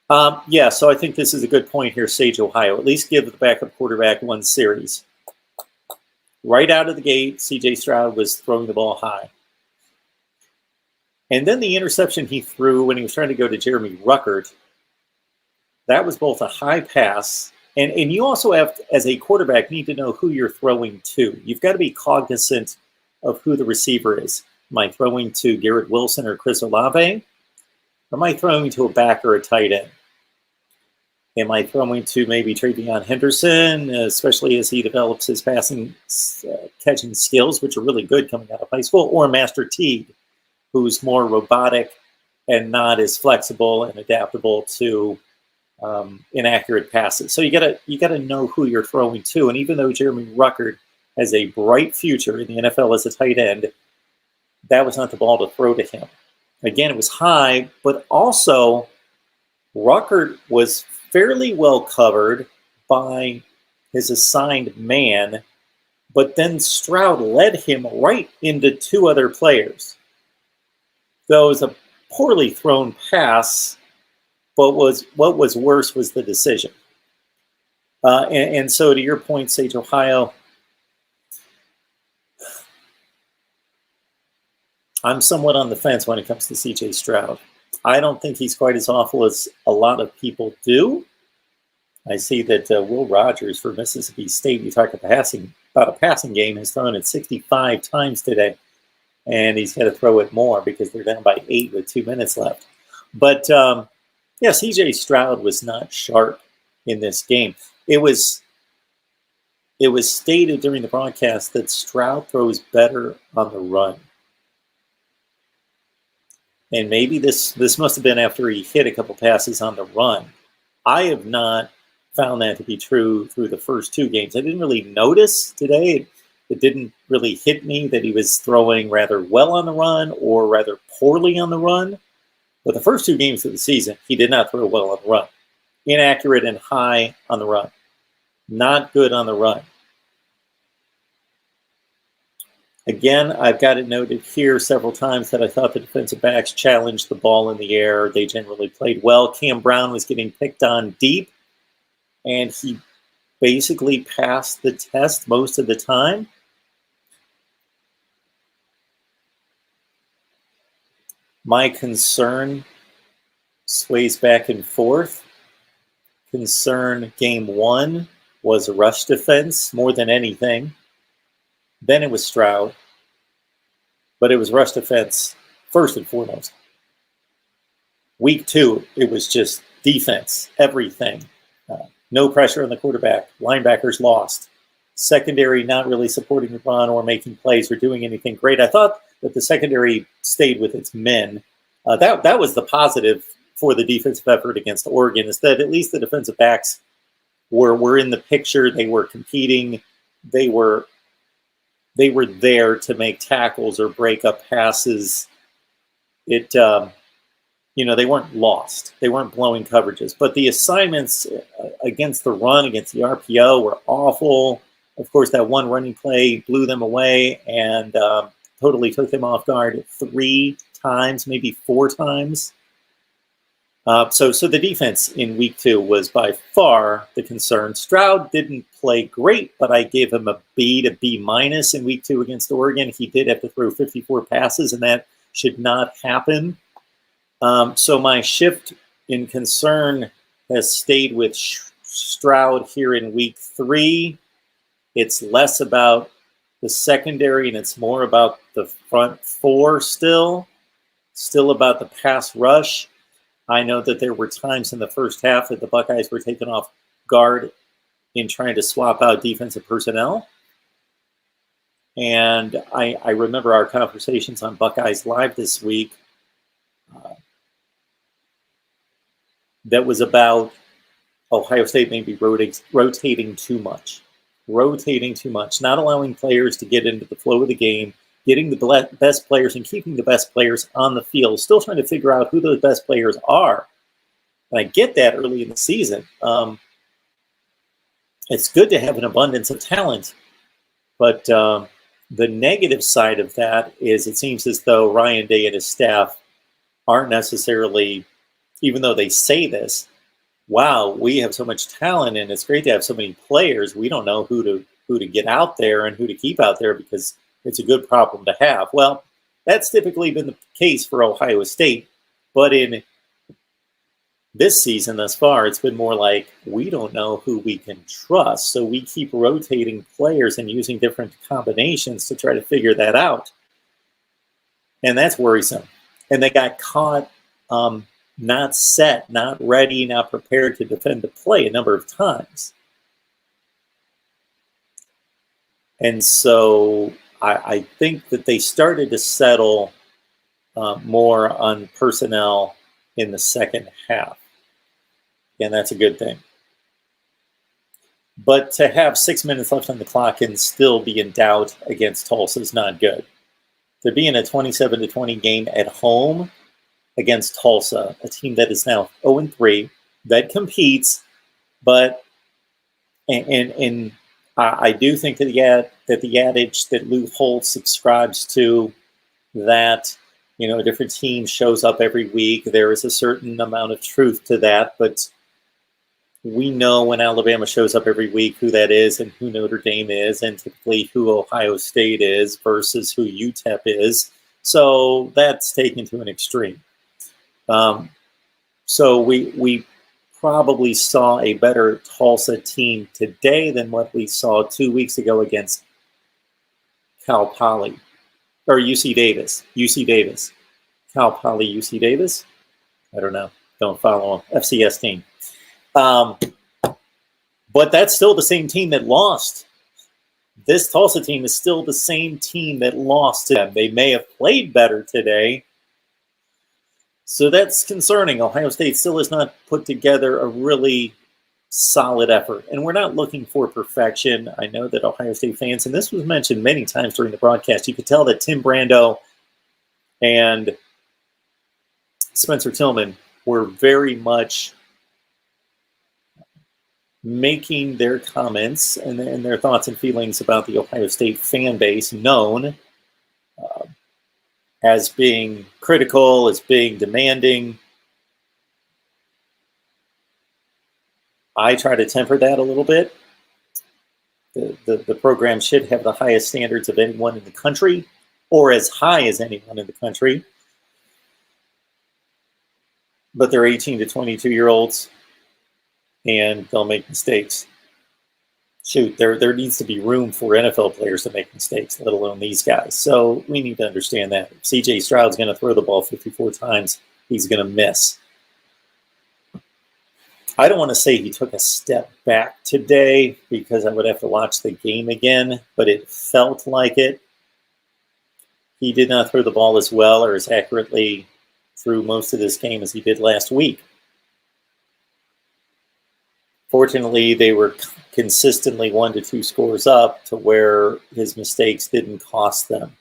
Yeah, so I think this is a good point here, Sage, Ohio. At least give the backup quarterback one series. Right out of the gate, C.J. Stroud was throwing the ball high. And then the interception he threw when he was trying to go to Jeremy Ruckert, that was both a high pass, and you also have, as a quarterback, need to know who you're throwing to. You've got to be cognizant of who the receiver is. Am I throwing to Garrett Wilson or Chris Olave? Or am I throwing to a back or a tight end? Am I throwing to maybe Travion Henderson, especially as he develops his passing catching skills, which are really good coming out of high school, or Master Teague, who's more robotic and not as flexible and adaptable to inaccurate passes. So you gotta know who you're throwing to. And even though Jeremy Ruckert has a bright future in the NFL as a tight end, that was not the ball to throw to him. Again, it was high, but also Ruckert was fairly well covered by his assigned man, but then Stroud led him right into two other players. So it was a poorly thrown pass, but what was worse was the decision. And so to your point, Sage, Ohio, I'm somewhat on the fence when it comes to C.J. Stroud. I don't think he's quite as awful as a lot of people do. I see that Will Rogers for Mississippi State, you talk about a passing game, has thrown it 65 times today. And he's got to throw it more because they're down by 8 with 2 minutes left. But, yeah, C.J. Stroud was not sharp in this game. It was stated during the broadcast that Stroud throws better on the run. And maybe this must have been after he hit a couple passes on the run. I have not found that to be true through the first two games. I didn't really notice today. It didn't really hit me that he was throwing rather well on the run or rather poorly on the run. But the first two games of the season, he did not throw well on the run. Inaccurate and high on the run. Not good on the run. Again, I've got it noted here several times that I thought the defensive backs challenged the ball in the air. They generally played well. Cam Brown was getting picked on deep, and he basically passed the test most of the time. My concern sways back and forth. Concern game one was rush defense more than anything. Then it was Stroud, but it was rush defense first and foremost. Week two, it was just defense, everything. No pressure on the quarterback. Linebackers lost. Secondary not really supporting the run or making plays or doing anything great. I thought that the secondary stayed with its men. That was the positive for the defensive effort against Oregon, is that at least the defensive backs were in the picture. They were competing. They were there to make tackles or break up passes. They weren't lost. They weren't blowing coverages. But the assignments against the run, against the RPO, were awful. Of course, that one running play blew them away and totally took them off guard 3 times, maybe 4 times. So the defense in week 2 was by far the concern. Stroud didn't play great, but I gave him a B to B- in week 2 against Oregon. He did have to throw 54 passes, and that should not happen. So my shift in concern has stayed with Stroud here in week 3. It's less about the secondary, and it's more about the front 4 still about the pass rush. I know that there were times in the first half that the Buckeyes were taken off guard in trying to swap out defensive personnel. And I remember our conversations on Buckeyes Live this week that was about Ohio State maybe rotating too much, not allowing players to get into the flow of the game, getting the best players and keeping the best players on the field, still trying to figure out who those best players are. And I get that early in the season. It's good to have an abundance of talent, but the negative side of that is it seems as though Ryan Day and his staff aren't necessarily, even though they say this, wow, we have so much talent and it's great to have so many players. We don't know who to get out there and who to keep out there because it's a good problem to have. Well, that's typically been the case for Ohio State, but in this season thus far, it's been more like we don't know who we can trust. So we keep rotating players and using different combinations to try to figure that out. And that's worrisome. And they got caught not set, not ready, not prepared to defend the play a number of times. And so I think that they started to settle more on personnel in the second half. And that's a good thing. But to have 6 minutes left on the clock and still be in doubt against Tulsa is not good. To be in a 27-20 game at home against Tulsa, a team that is now 0-3, that competes, but and I do think that the adage that Lou Holtz subscribes to, that a different team shows up every week, there is a certain amount of truth to that, but we know when Alabama shows up every week who that is and who Notre Dame is, and typically who Ohio State is versus who UTEP is. So that's taken to an extreme. So we probably saw a better Tulsa team today than what we saw 2 weeks ago against Cal Poly, or UC Davis. Cal Poly, UC Davis? I don't know. Don't follow them. FCS team. But that's still the same team that lost. This Tulsa team is still the same team that lost to them. They may have played better today. So that's concerning. Ohio State still has not put together a really solid effort. And we're not looking for perfection. I know that Ohio State fans, and this was mentioned many times during the broadcast, you could tell that Tim Brando and Spencer Tillman were very much making their comments and their thoughts and feelings about the Ohio State fan base known as being critical, as being demanding. I try to temper that a little bit. The program should have the highest standards of anyone in the country, or as high as anyone in the country. But they're 18 to 22-year-olds, and they'll make mistakes. Shoot, there needs to be room for NFL players to make mistakes, let alone these guys. So we need to understand that. If C.J. Stroud's going to throw the ball 54 times, he's going to miss. I don't want to say he took a step back today because I would have to watch the game again, but it felt like it. He did not throw the ball as well or as accurately through most of this game as he did last week. Fortunately, they were consistently 1 to 2 scores up to where his mistakes didn't cost them.